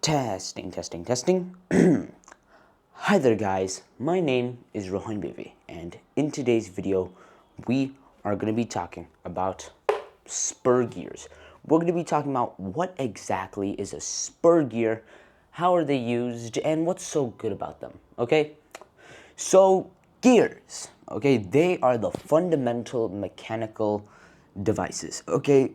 Testing, testing, testing. Hi there guys, my name is Rohan Bibi, and in today's video, we are going to be talking about spur gears. We're going to be talking about what exactly is a spur gear, how are they used, and what's so good about them, okay? So, gears, okay, they are the fundamental mechanical devices, okay?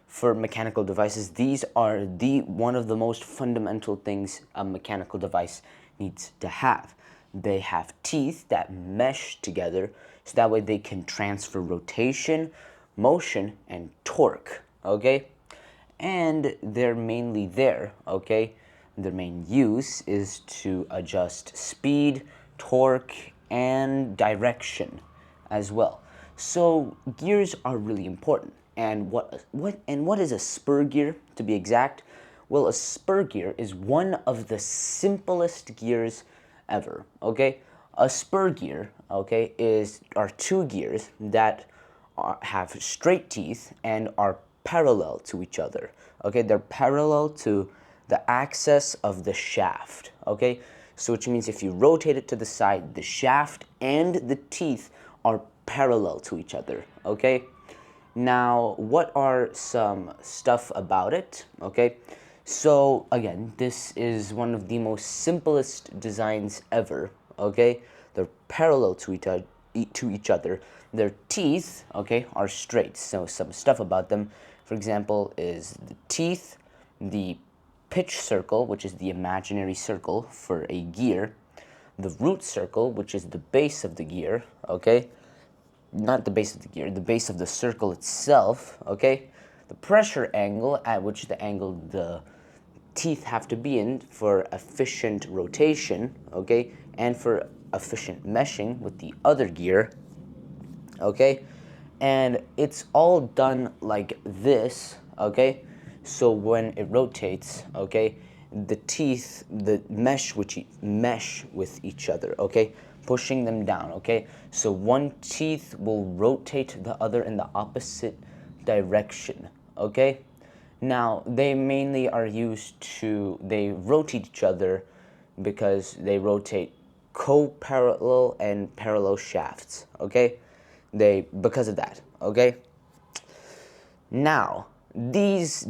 For mechanical devices, these are one of the most fundamental things a mechanical device needs to have. They have teeth that mesh together so that way they can transfer rotation, motion, and torque, okay? And they're mainly there, okay? Their main use is to adjust speed, torque, and direction as well. So gears are really important. And what is a spur gear, to be exact? Well, a spur gear is one of the simplest gears ever, okay? A spur gear, okay, are two gears that have straight teeth and are parallel to each other, okay? They're parallel to the axis of the shaft, okay? So which means if you rotate it to the side, the shaft and the teeth are parallel to each other, okay? Now, what are some stuff about it, okay? So, again, this is one of the most simplest designs ever, okay? They're parallel to each other. Their teeth, okay, are straight. So, some stuff about them, for example, is the teeth, the pitch circle, which is the imaginary circle for a gear, the root circle, which is the base of the gear, okay? Not the base of the gear, the base of the circle itself, okay? The pressure angle at which the teeth have to be in for efficient rotation, okay? And for efficient meshing with the other gear, okay? And it's all done like this, okay? So when it rotates, okay, the teeth, mesh with each other, okay? Pushing them down, okay? So one teeth will rotate the other in the opposite direction, okay? Now, they mainly are they rotate each other because they rotate co-parallel and parallel shafts, okay? Because of that, okay? Now, these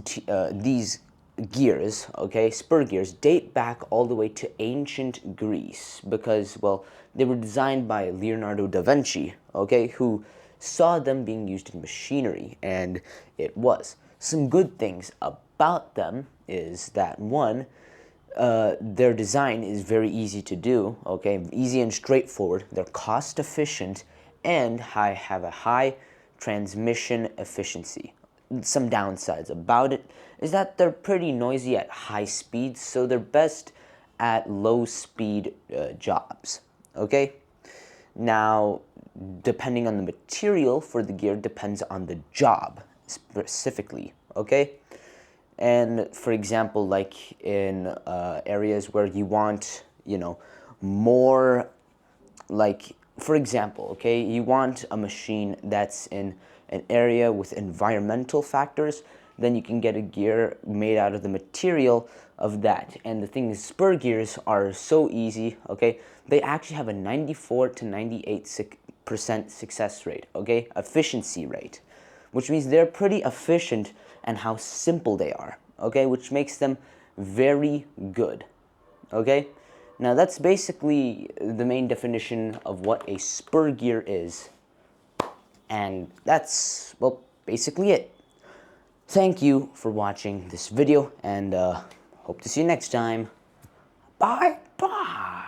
gears, okay, spur gears, date back all the way to ancient Greece because, well, they were designed by Leonardo da Vinci, okay, who saw them being used in machinery, and it was. Some good things about them is that, one, their design is very easy to do, okay, easy and straightforward. They're cost efficient and have a high transmission efficiency. Some downsides about it is that they're pretty noisy at high speeds, so they're best at low speed jobs, okay? Now, depending on the material for the gear depends on the job specifically, okay? And for example, like in areas where you want, more, like, for example, okay, you want a machine that's in an area with environmental factors, then you can get a gear made out of the material of that. And the thing is, spur gears are so easy, okay? They actually have a 94 to 98% success rate, okay? Efficiency rate, which means they're pretty efficient and how simple they are, okay? Which makes them very good, okay? Now that's basically the main definition of what a spur gear is. And that's, well, basically it. Thank you for watching this video, and hope to see you next time. Bye-bye.